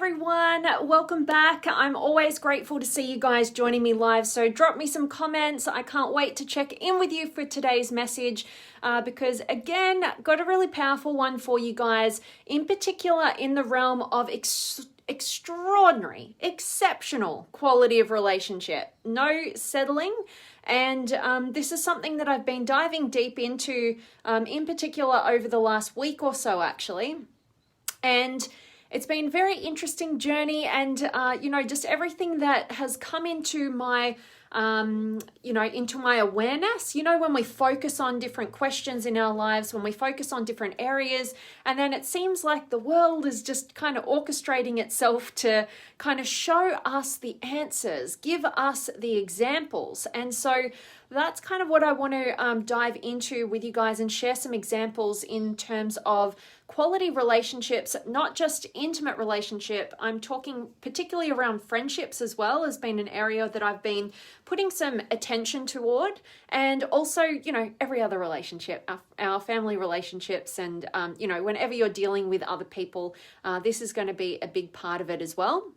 everyone, welcome back. I'm always grateful to see you guys joining me live, so drop me some comments. I can't wait to check in with you for today's message because again, got a really powerful one for you guys, in particular in the realm of extraordinary, exceptional quality of relationship, no settling. And this is something that I've been diving deep into in particular over the last week or so actually. And it's been a very interesting journey, and just everything that has come into my into my awareness, when we focus on different questions in our lives, when we focus on different areas, and then it seems like the world is just kind of orchestrating itself to kind of show us the answers, give us the examples. And so that's kind of what I want to dive into with you guys and share some examples in terms of quality relationships, not just intimate relationship. I'm talking particularly around friendships as well, has been an area that I've been putting some attention toward, and also, every other relationship, our family relationships, and, whenever you're dealing with other people, this is going to be a big part of it as well.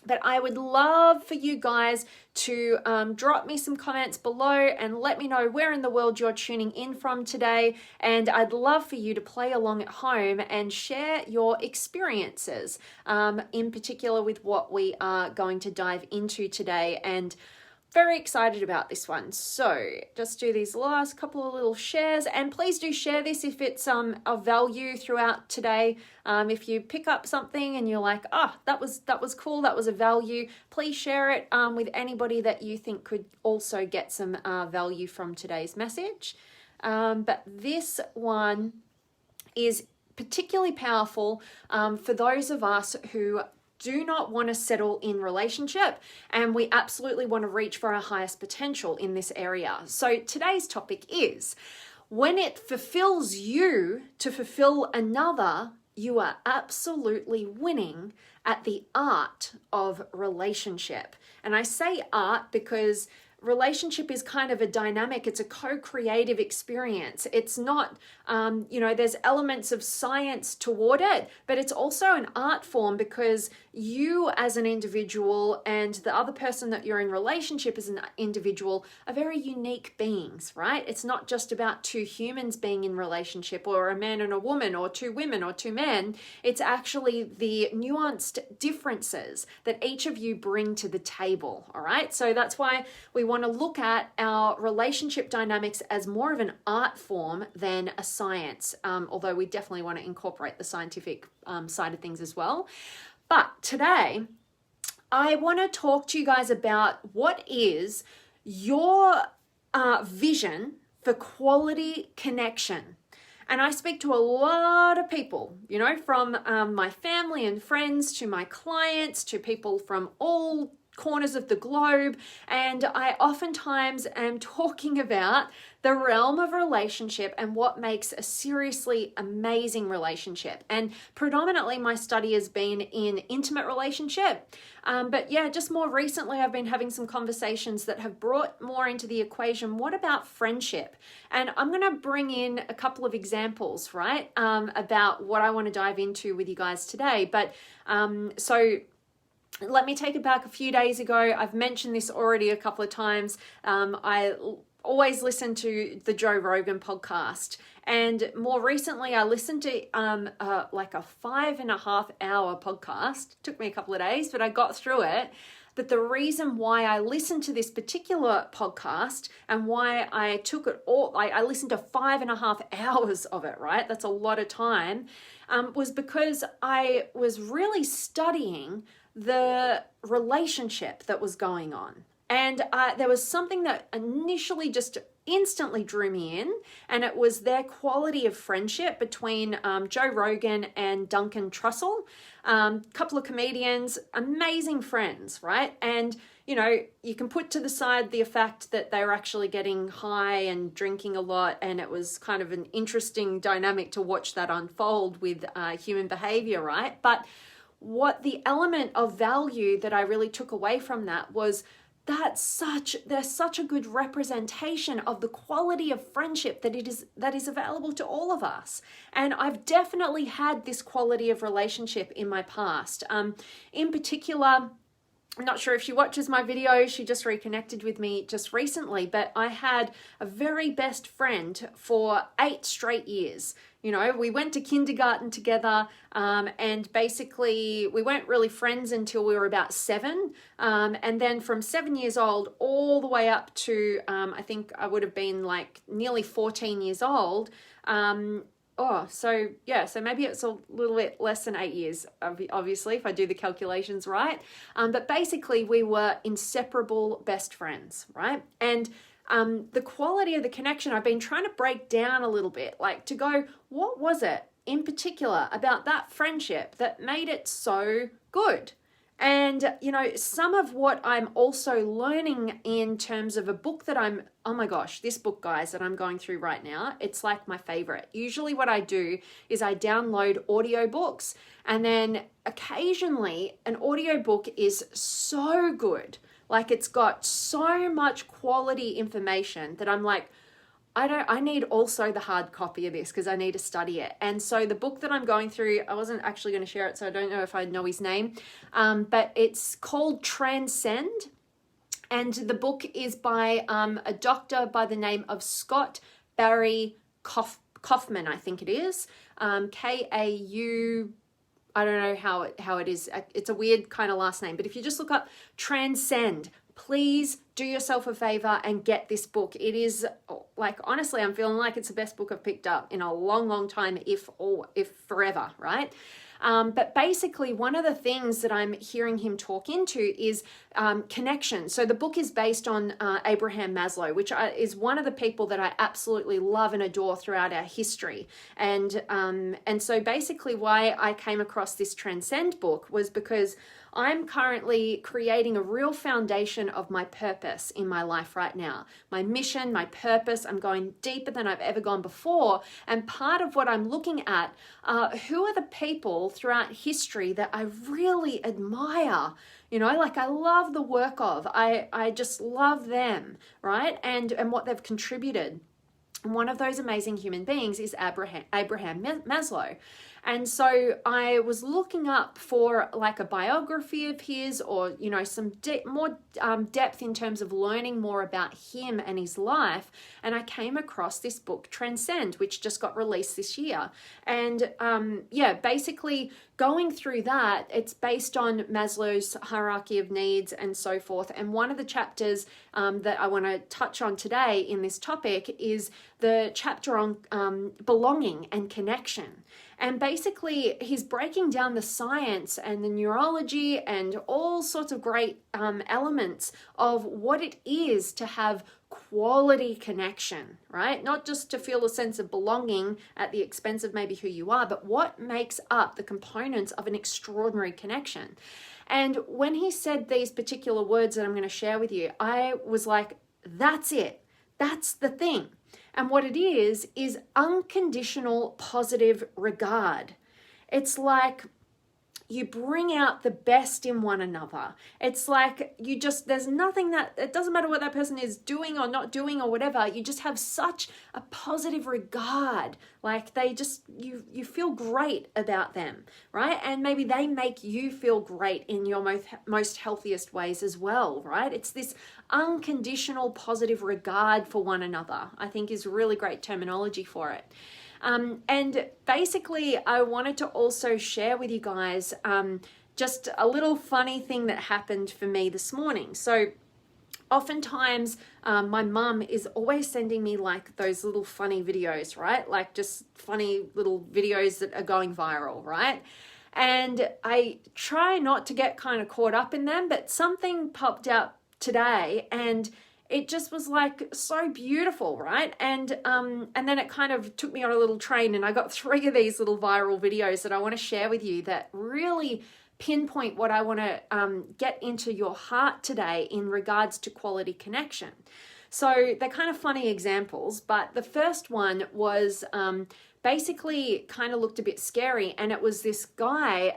But I would love for you guys to drop me some comments below and let me know where in the world you're tuning in from today. And I'd love for you to play along at home and share your experiences, in particular with what we are going to dive into today. And very excited about this one. So just do these last couple of little shares, and please do share this if it's of value throughout today. If you pick up something and you're like, that was cool, that was a value, please share it with anybody that you think could also get some value from today's message. But this one is particularly powerful for those of us who do not want to settle in relationship, and we absolutely want to reach for our highest potential in this area. So today's topic is, when it fulfills you to fulfill another, you are absolutely winning at the art of relationship. And I say art because relationship is kind of a dynamic, it's a co-creative experience. It's not, there's elements of science toward it, but it's also an art form because you as an individual and the other person that you're in relationship as an individual are very unique beings, right? It's not just about two humans being in relationship, or a man and a woman, or two women or two men. It's actually the nuanced differences that each of you bring to the table, all right? So that's why we want to look at our relationship dynamics as more of an art form than a science, although we definitely want to incorporate the scientific side of things as well. But today, I want to talk to you guys about what is your vision for quality connection. And I speak to a lot of people, from my family and friends to my clients to people from all corners of the globe, and I oftentimes am talking about the realm of relationship and what makes a seriously amazing relationship. And predominantly my study has been in intimate relationship, but just more recently I've been having some conversations that have brought more into the equation, what about friendship? And I'm going to bring in a couple of examples, right, about what I want to dive into with you guys today. But so let me take it back a few days ago. I've mentioned this already a couple of times. I always listen to the Joe Rogan podcast. And more recently, I listened to like a 5.5 hour podcast. Took me a couple of days, but I got through it. But the reason why I listened to this particular podcast and why I took it all, I listened to 5.5 hours of it, right? That's a lot of time, was because I was really studying the relationship that was going on. And there was something that initially just instantly drew me in, and it was their quality of friendship between Joe Rogan and Duncan Trussell, couple of comedians, amazing friends, right? And you can put to the side the fact that they were actually getting high and drinking a lot, and it was kind of an interesting dynamic to watch that unfold with human behavior, right? But what the element of value that I really took away from that was they're such a good representation of the quality of friendship that is available to all of us. And I've definitely had this quality of relationship in my past. In particular, I'm not sure if she watches my video, she just reconnected with me just recently, but I had a very best friend for 8 straight years. You know, we went to kindergarten together, and basically we weren't really friends until we were about 7. And then from 7 years old all the way up to, I think I would have been like nearly 14 years old. So maybe it's a little bit less than 8 years, obviously, if I do the calculations right. But basically, we were inseparable best friends, right? And the quality of the connection, I've been trying to break down a little bit, like to go, what was it in particular about that friendship that made it so good? And, you know, some of what I'm also learning in terms of a book that oh my gosh, this book, guys, that I'm going through right now, it's like my favorite. Usually what I do is I download audiobooks, and then occasionally an audiobook is so good. Like, it's got so much quality information that I'm like, I need also the hard copy of this because I need to study it. And so the book that I'm going through, I wasn't actually going to share it, so I don't know if I know his name, but it's called Transcend. And the book is by a doctor by the name of Scott Barry Kaufman, I think it is. Kau. I don't know how it is. It's a weird kind of last name. But if you just look up Transcend, please do yourself a favor and get this book. It is, like, honestly, I'm feeling like it's the best book I've picked up in a long, long time, if forever, right? But basically, one of the things that I'm hearing him talk into is connection. So the book is based on Abraham Maslow, which is one of the people that I absolutely love and adore throughout our history. And so basically why I came across this Transcend book was because I'm currently creating a real foundation of my purpose in my life right now. My mission, my purpose, I'm going deeper than I've ever gone before. And part of what I'm looking at, who are the people throughout history that I really admire? You know, like, I love the work of, I just love them, right? And what they've contributed. And one of those amazing human beings is Abraham Maslow. And so I was looking up for like a biography of his, or, you know, some more depth in terms of learning more about him and his life. And I came across this book, Transcend, which just got released this year. And basically going through that, it's based on Maslow's hierarchy of needs and so forth. And one of the chapters that I want to touch on today in this topic is the chapter on belonging and connection. And basically, he's breaking down the science and the neurology and all sorts of great elements of what it is to have quality connection, right? Not just to feel a sense of belonging at the expense of maybe who you are, but what makes up the components of an extraordinary connection. And when he said these particular words that I'm going to share with you, I was like, that's it. That's the thing. And what it is unconditional positive regard. It's like you bring out the best in one another. It's like there's nothing it doesn't matter what that person is doing or not doing or whatever. You just have such a positive regard. Like, they just, you feel great about them, right? And maybe they make you feel great in your most healthiest ways as well, right? It's this unconditional positive regard for one another, I think, is really great terminology for it. And basically, I wanted to also share with you guys just a little funny thing that happened for me this morning. So oftentimes, my mum is always sending me like those little funny videos, right? Like just funny little videos that are going viral, right? And I try not to get kind of caught up in them, but something popped up today and it just was like so beautiful, right? And then it kind of took me on a little train, and I got 3 of these little viral videos that I want to share with you that really pinpoint what I want to get into your heart today in regards to quality connection. So they're kind of funny examples, but the first one was basically kind of looked a bit scary, and it was this guy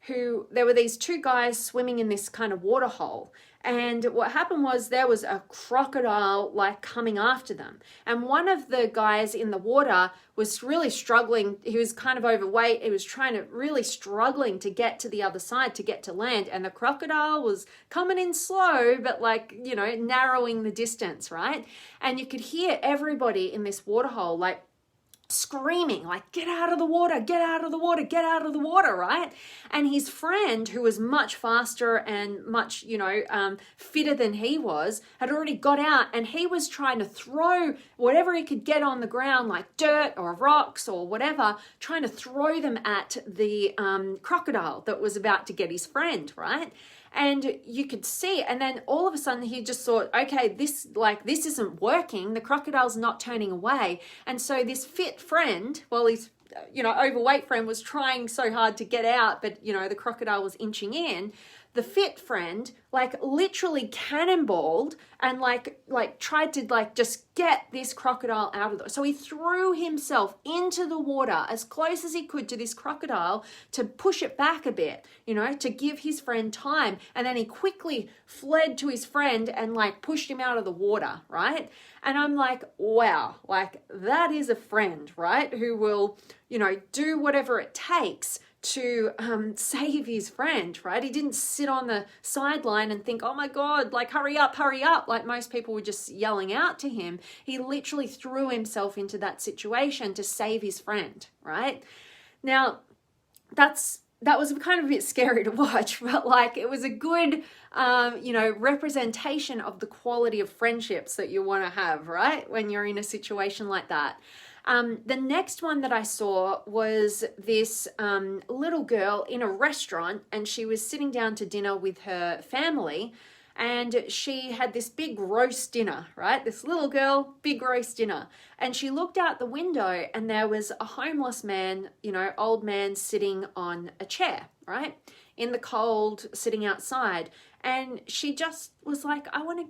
who, there were these 2 guys swimming in this kind of water hole. And what happened was there was a crocodile like coming after them. And one of the guys in the water was really struggling. He was kind of overweight. He was really struggling to get to the other side, to get to land. And the crocodile was coming in slow, but like, narrowing the distance, right? And you could hear everybody in this waterhole like screaming, like, get out of the water, get out of the water, get out of the water, right? And his friend, who was much faster and much, fitter than he was, had already got out, and he was trying to throw whatever he could get on the ground, like dirt or rocks or whatever, trying to throw them at the crocodile that was about to get his friend, right? And you could see, and then all of a sudden he just thought, okay, this isn't working. The crocodile's not turning away. And so this fit friend, well, his overweight friend was trying so hard to get out, but the crocodile was inching in. The fit friend like literally cannonballed and like tried to like just get this crocodile out of the, so he threw himself into the water as close as he could to this crocodile to push it back a bit, to give his friend time. And then he quickly fled to his friend and like pushed him out of the water, right? And I'm like, wow, like that is a friend, right? Who will, do whatever it takes to save his friend, right? He didn't sit on the sideline and think, oh my God, like hurry up, like most people were just yelling out to him. He literally threw himself into that situation to save his friend, right? Now, that was kind of a bit scary to watch, but like it was a good, representation of the quality of friendships that you want to have, right? When you're in a situation like that. The next one that I saw was this little girl in a restaurant, and she was sitting down to dinner with her family, and she had this big roast dinner, right? This little girl, big roast dinner. And she looked out the window and there was a homeless man, old man sitting on a chair, right? In the cold, sitting outside. And she just was like,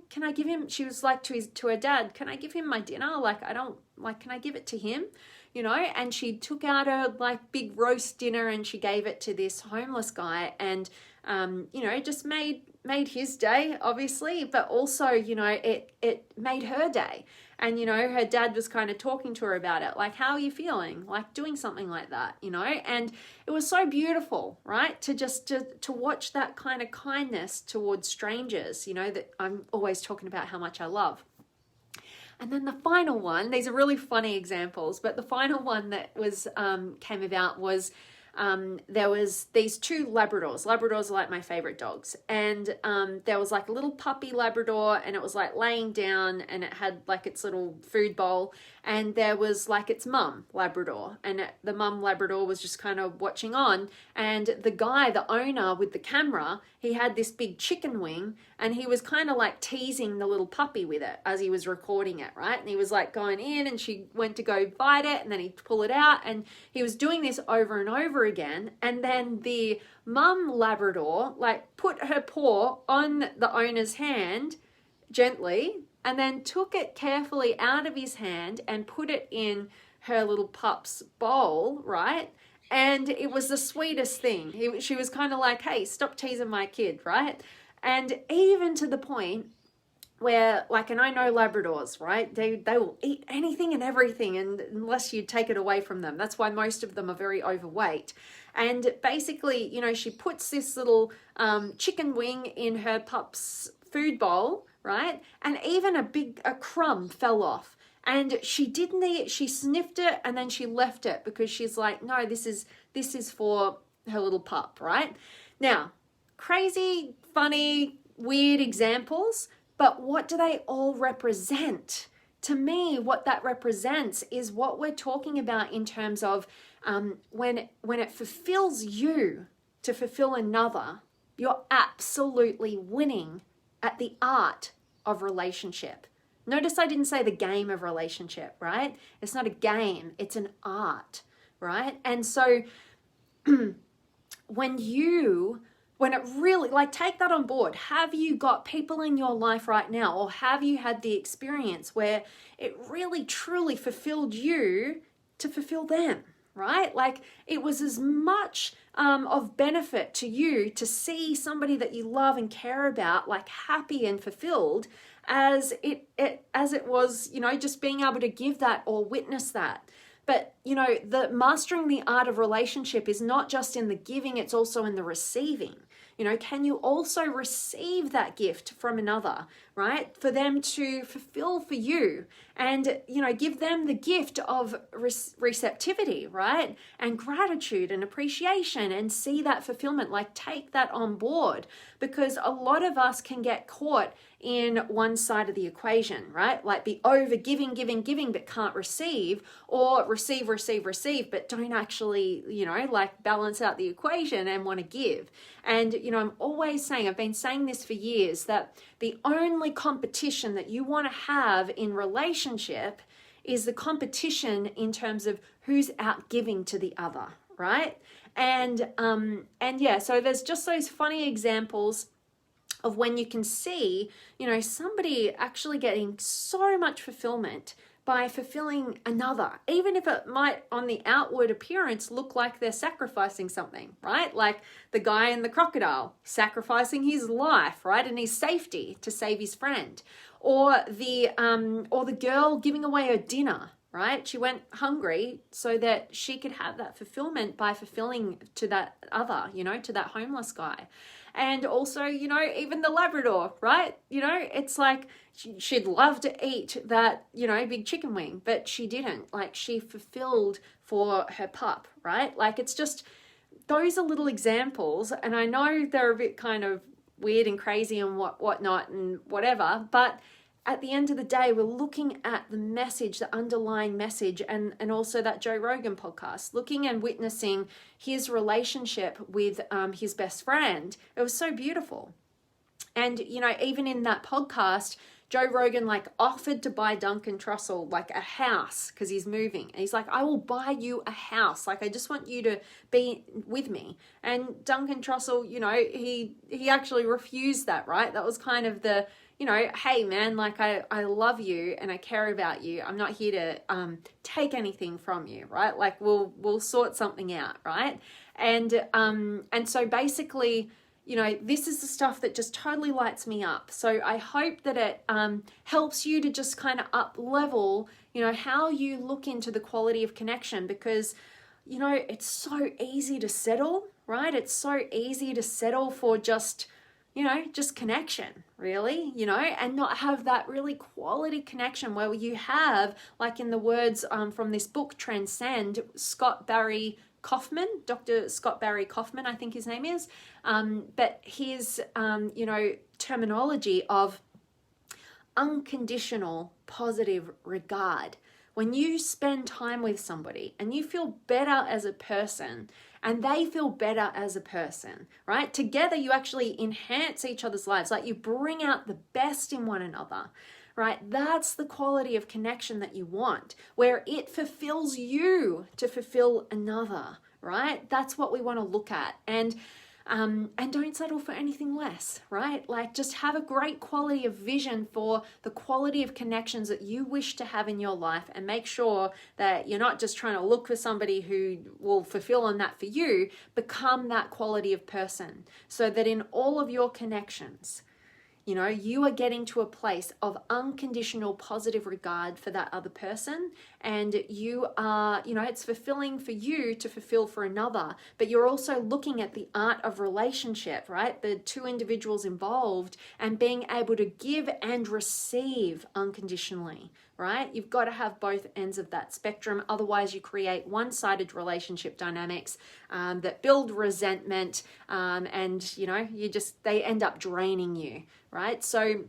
can I give him, she was like to her dad, can I give him my dinner? Can I give it to him? And she took out her like big roast dinner and she gave it to this homeless guy, and, just made his day, obviously, but also, it made her day. And, her dad was kind of talking to her about it. Like, how are you feeling? Like doing something like that, and it was so beautiful, right? To watch that kind of kindness towards strangers, that I'm always talking about how much I love. And then the final one, these are really funny examples, but the final one that was, came about was, there was these two Labradors. Labradors are like my favorite dogs. And there was like a little puppy Labrador, and it was like laying down, and it had like its little food bowl. And there was like its mum Labrador, and the mum Labrador was just kind of watching on. And the guy, the owner with the camera, he had this big chicken wing, and he was kind of like teasing the little puppy with it as he was recording it, right? And he was like going in, and she went to go bite it, and then he'd pull it out, and he was doing this over and over again. And then the mum Labrador like put her paw on the owner's hand gently, and then took it carefully out of his hand and put it in her little pup's bowl, right? And it was the sweetest thing. She was kind of like, hey, stop teasing my kid, right? And even to the point where, like, and I know Labradors, right? They will eat anything and everything, and unless you take it away from them. That's why most of them are very overweight. And basically, she puts this little chicken wing in her pup's food bowl, right? And even a crumb fell off. And she didn't eat it. She sniffed it, and then she left it because she's like, no, this is for her little pup, right? Now, crazy, funny, weird examples, but what do they all represent? To me, what that represents is what we're talking about in terms of when it fulfills you to fulfill another, you're absolutely winning at the art of relationship. Notice I didn't say the game of relationship, right? It's not a game, it's an art, right? And so when it really, like, take that on board. Have you got people in your life right now, or have you had the experience where it really truly fulfilled you to fulfill them, right? Like it was as much of benefit to you to see somebody that you love and care about like happy and fulfilled as it was, you know, just being able to give that or witness that. But, you know, the mastering the art of relationship is not just in the giving, it's also in the receiving. You know, can you also receive that gift from another, right? For them to fulfill for you and, you know, give them the gift of receptivity, right? And gratitude and appreciation and see that fulfillment, like take that on board, because a lot of us can get caught in one side of the equation, right? Like be over giving, but can't receive, or receive, but don't actually, you know, like balance out the equation and want to give. And, you know, I'm always saying, I've been saying this for years, that the only competition that you want to have in relationship is the competition in terms of who's out giving to the other, right? And yeah, so there's just those funny examples of when you can see, you know, somebody actually getting so much fulfillment by fulfilling another, even if it might on the outward appearance look like they're sacrificing something, right? Like the guy in the crocodile sacrificing his life, right, and his safety to save his friend, or the girl giving away her dinner, right? She went hungry so that she could have that fulfillment by fulfilling to that other, you know, to that homeless guy. And also, you know, even the Labrador, right? You know, it's like she'd love to eat that, you know, big chicken wing, but she didn't. Like she fulfilled for her pup, right? Like it's just, those are little examples. And I know they're a bit kind of weird and crazy and whatnot and whatever, but at the end of the day, we're looking at the message, the underlying message, and also that Joe Rogan podcast, looking and witnessing his relationship with his best friend. It was so beautiful. And, you know, even in that podcast, Joe Rogan like offered to buy Duncan Trussell like a house because he's moving. And he's like, I will buy you a house. Like, I just want you to be with me. And Duncan Trussell, you know, he actually refused that, right? That was kind of the, you know, hey man, like I love you and I care about you. I'm not here to take anything from you, right? Like we'll sort something out, right? And so basically, you know, this is the stuff that just totally lights me up. So I hope that it helps you to just kind of up level, you know, how you look into the quality of connection, because, you know, it's so easy to settle, right? It's so easy to settle for just, you know, just connection, really, you know, and not have that really quality connection where you have, like in the words from this book, Transcend, Scott Barry Kaufman, Dr. Scott Barry Kaufman, I think his name is, but his, you know, terminology of unconditional positive regard. When you spend time with somebody and you feel better as a person and they feel better as a person, right? Together you actually enhance each other's lives. Like you bring out the best in one another, right? That's the quality of connection that you want, where it fulfills you to fulfill another, right? That's what we want to look at. And don't settle for anything less, right? Like just have a great quality of vision for the quality of connections that you wish to have in your life, and make sure that you're not just trying to look for somebody who will fulfill on that for you. Become that quality of person so that in all of your connections, you know, you are getting to a place of unconditional positive regard for that other person, and you are, you know, it's fulfilling for you to fulfill for another, but you're also looking at the art of relationship, right? The two individuals involved and being able to give and receive unconditionally, right? You've got to have both ends of that spectrum. Otherwise, you create one-sided relationship dynamics that build resentment, and, you know, they end up draining you, right? So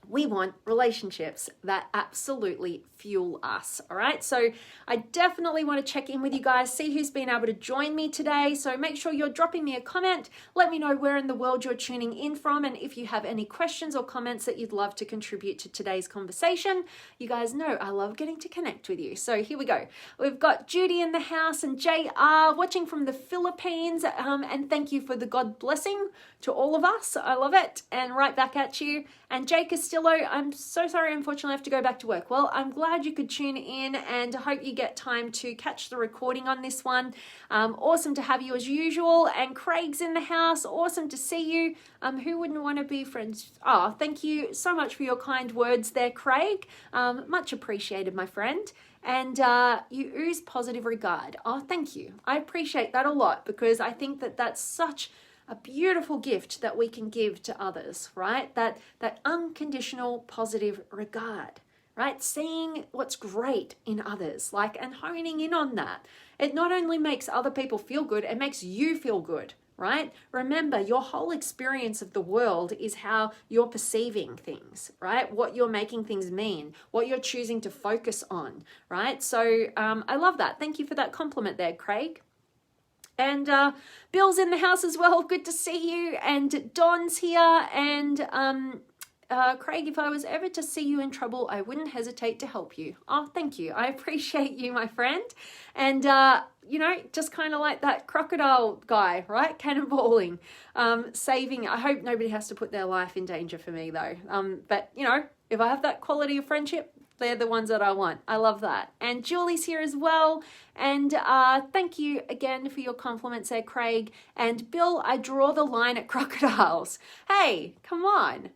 we want relationships that absolutely fuel us, all right? So I definitely want to check in with you guys, see who's been able to join me today. So make sure you're dropping me a comment. Let me know where in the world you're tuning in from, and if you have any questions or comments that you'd love to contribute to today's conversation. You guys know I love getting to connect with you. So here we go. We've got Judy in the house and JR watching from the Philippines, and thank you for the God blessing to all of us. I love it. And right back at you. And Jake is still Angelo, I'm so sorry, unfortunately I have to go back to work. Well, I'm glad you could tune in and I hope you get time to catch the recording on this one. Awesome to have you as usual. And Craig's in the house. Awesome to see you. Who wouldn't want to be friends? Oh, thank you so much for your kind words there, Craig. Much appreciated, my friend. And you ooze positive regard. Oh, thank you. I appreciate that a lot because I think that that's such a beautiful gift that we can give to others, right? That unconditional positive regard, right? Seeing what's great in others, like, and honing in on that. It not only makes other people feel good, it makes you feel good, right? Remember, your whole experience of the world is how you're perceiving things, right? What you're making things mean, what you're choosing to focus on, right? So I love that. Thank you for that compliment there, Craig. And Bill's in the house as well. Good to see you. And Don's here. And Craig, if I was ever to see you in trouble, I wouldn't hesitate to help you. Oh, thank you. I appreciate you, my friend. And, you know, just kind of like that crocodile guy, right? Cannonballing, saving. I hope nobody has to put their life in danger for me, though. But, you know, if I have that quality of friendship, they're the ones that I want. I love that. And Julie's here as well. And thank you again for your compliments there, Craig. And Bill, I draw the line at crocodiles. Hey, come on.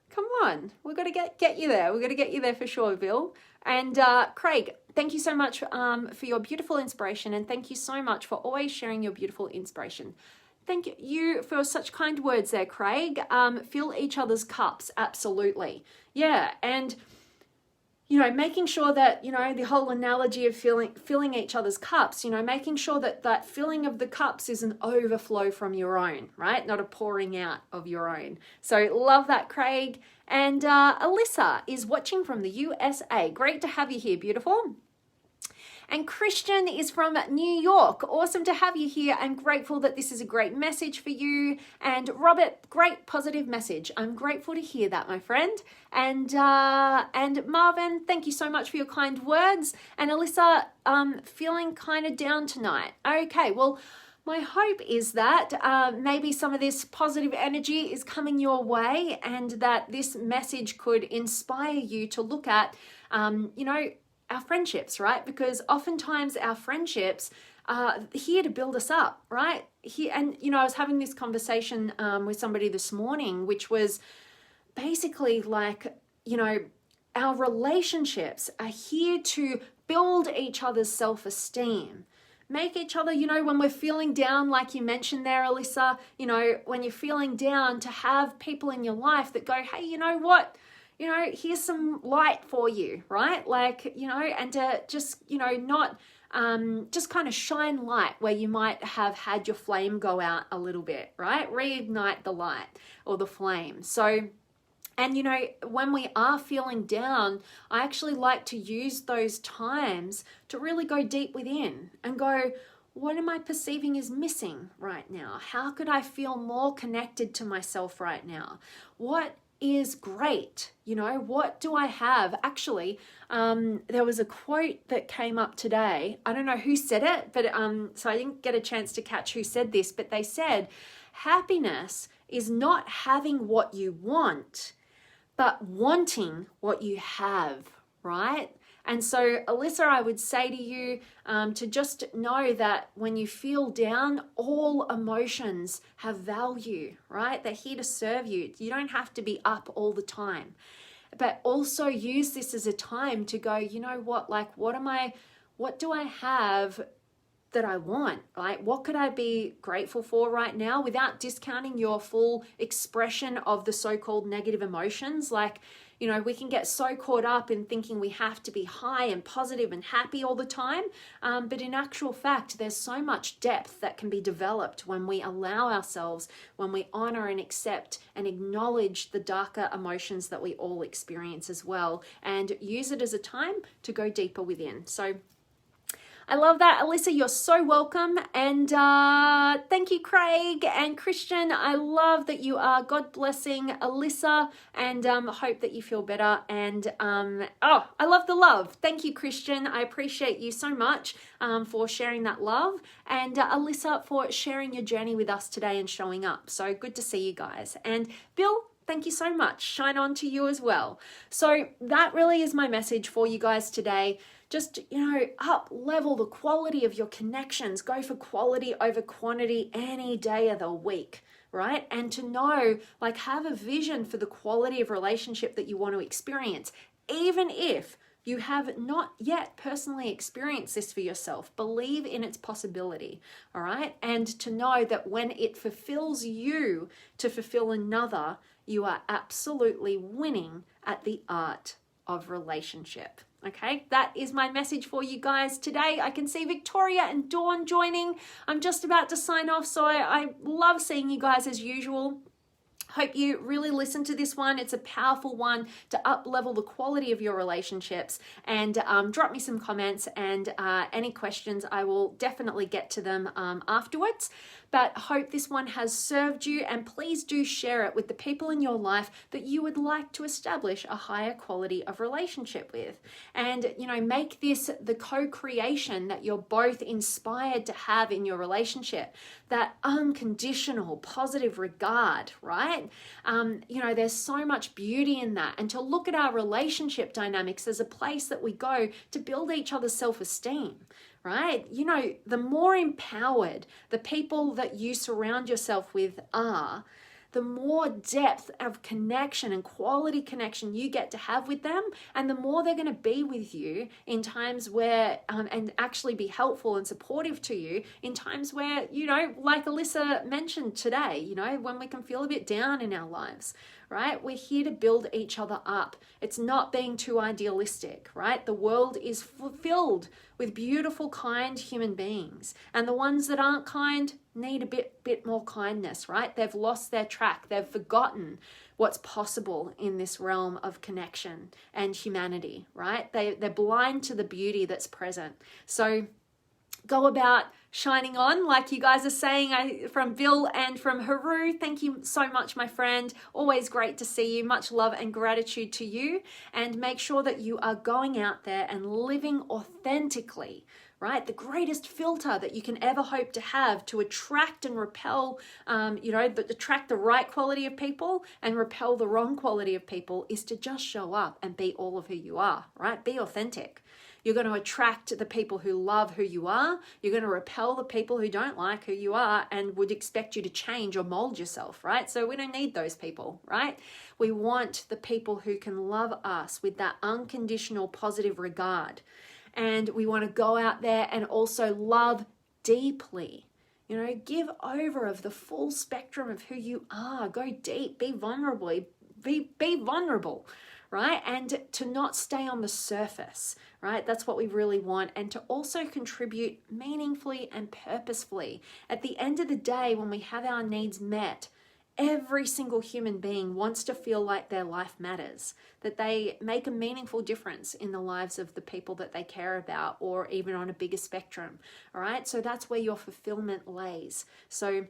Come on. We've got to get you there. We've got to get you there for sure, Bill. And Craig, thank you so much for your beautiful inspiration. And thank you so much for always sharing your beautiful inspiration. Thank you for such kind words there, Craig. Fill each other's cups. Absolutely. Yeah. And you know, making sure that, you know, the whole analogy of filling each other's cups, you know, making sure that that filling of the cups is an overflow from your own, right? Not a pouring out of your own. So love that, Craig. And Alyssa is watching from the USA. Great to have you here, beautiful. And Christian is from New York. Awesome to have you here. I'm grateful that this is a great message for you. And Robert, great positive message. I'm grateful to hear that, my friend. And Marvin, thank you so much for your kind words. And Alyssa, feeling kind of down tonight. Okay, well, my hope is that maybe some of this positive energy is coming your way and that this message could inspire you to look at, you know, our friendships, right? Because oftentimes our friendships are here to build us up, right? And, you know, I was having this conversation with somebody this morning, which was basically like, you know, our relationships are here to build each other's self-esteem. Make each other, you know, when we're feeling down, like you mentioned there, Alyssa, you know, when you're feeling down, to have people in your life that go, hey, you know what? You know, here's some light for you, right? Like, you know, and to just, you know, not just kind of shine light where you might have had your flame go out a little bit, right? Reignite the light or the flame. So, and, you know, when we are feeling down, I actually like to use those times to really go deep within and go, what am I perceiving is missing right now? How could I feel more connected to myself right now? What is great? You know, what do I have? Actually, there was a quote that came up today. I don't know who said it, but so I didn't get a chance to catch who said this, but they said, happiness is not having what you want, but wanting what you have, right? And so, Alyssa, I would say to you to just know that when you feel down, all emotions have value, right? They're here to serve you. You don't have to be up all the time. But also use this as a time to go, you know what, like, what do I have that I want? Like, what could I be grateful for right now without discounting your full expression of the so-called negative emotions? Like, you know, we can get so caught up in thinking we have to be high and positive and happy all the time. But in actual fact, there's so much depth that can be developed when we allow ourselves, when we honor and accept and acknowledge the darker emotions that we all experience as well, and use it as a time to go deeper within. So I love that. Alyssa, you're so welcome. And thank you, Craig and Christian. I love that you are. God blessing, Alyssa, and hope that you feel better. And oh, I love the love. Thank you, Christian. I appreciate you so much for sharing that love. And Alyssa, for sharing your journey with us today and showing up. So good to see you guys. And Bill, Thank you so much. Shine on to you as well. So that really is my message for you guys today. Just, up level the quality of your connections. Go for quality over quantity any day of the week, right? And to know, have a vision for the quality of relationship that you want to experience, even if you have not yet personally experienced this for yourself. Believe in its possibility, all right? And to know that when it fulfills you to fulfill another, you are absolutely winning at the art of relationship. Okay, that is my message for you guys today. I can see Victoria and Dawn joining. I'm just about to sign off, so I love seeing you guys as usual. Hope you really listen to this one. It's a powerful one to up level the quality of your relationships. And drop me some comments and any questions. I will definitely get to them afterwards. But hope this one has served you, and please do share it with the people in your life that you would like to establish a higher quality of relationship with. And, make this the co-creation that you're both inspired to have in your relationship, that unconditional positive regard, right? There's so much beauty in that. And to look at our relationship dynamics as a place that we go to build each other's self-esteem, right? The more empowered the people that you surround yourself with are, the more depth of connection and quality connection you get to have with them, and the more they're going to be with you in times where, and actually be helpful and supportive to you in times where, like Alyssa mentioned today, when we can feel a bit down in our lives, right? We're here to build each other up. It's not being too idealistic, right? The world is filled with beautiful, kind human beings, and the ones that aren't kind need a bit more kindness, right? They've lost their track. They've forgotten what's possible in this realm of connection and humanity, right? They're blind to the beauty that's present. So go about shining on, like you guys are saying, from Bill and from Haru. Thank you so much, my friend. Always great to see you. Much love and gratitude to you. And make sure that you are going out there and living authentically, right? The greatest filter that you can ever hope to have to attract and repel, attract the right quality of people and repel the wrong quality of people is to just show up and be all of who you are, right? Be authentic. You're going to attract the people who love who you are. You're going to repel the people who don't like who you are and would expect you to change or mold yourself, right? So we don't need those people, right? We want the people who can love us with that unconditional positive regard. And we want to go out there and also love deeply. Give over of the full spectrum of who you are. Go deep, be vulnerable, be vulnerable, right? And to not stay on the surface, right? That's what we really want. And to also contribute meaningfully and purposefully. At the end of the day, when we have our needs met, every single human being wants to feel like their life matters, that they make a meaningful difference in the lives of the people that they care about, or even on a bigger spectrum, all right? So that's where your fulfillment lays. So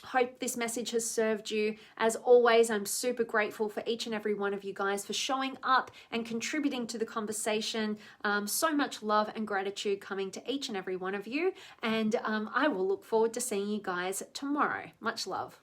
hope this message has served you. As always, I'm super grateful for each and every one of you guys for showing up and contributing to the conversation. So much love and gratitude coming to each and every one of you. And I will look forward to seeing you guys tomorrow. Much love.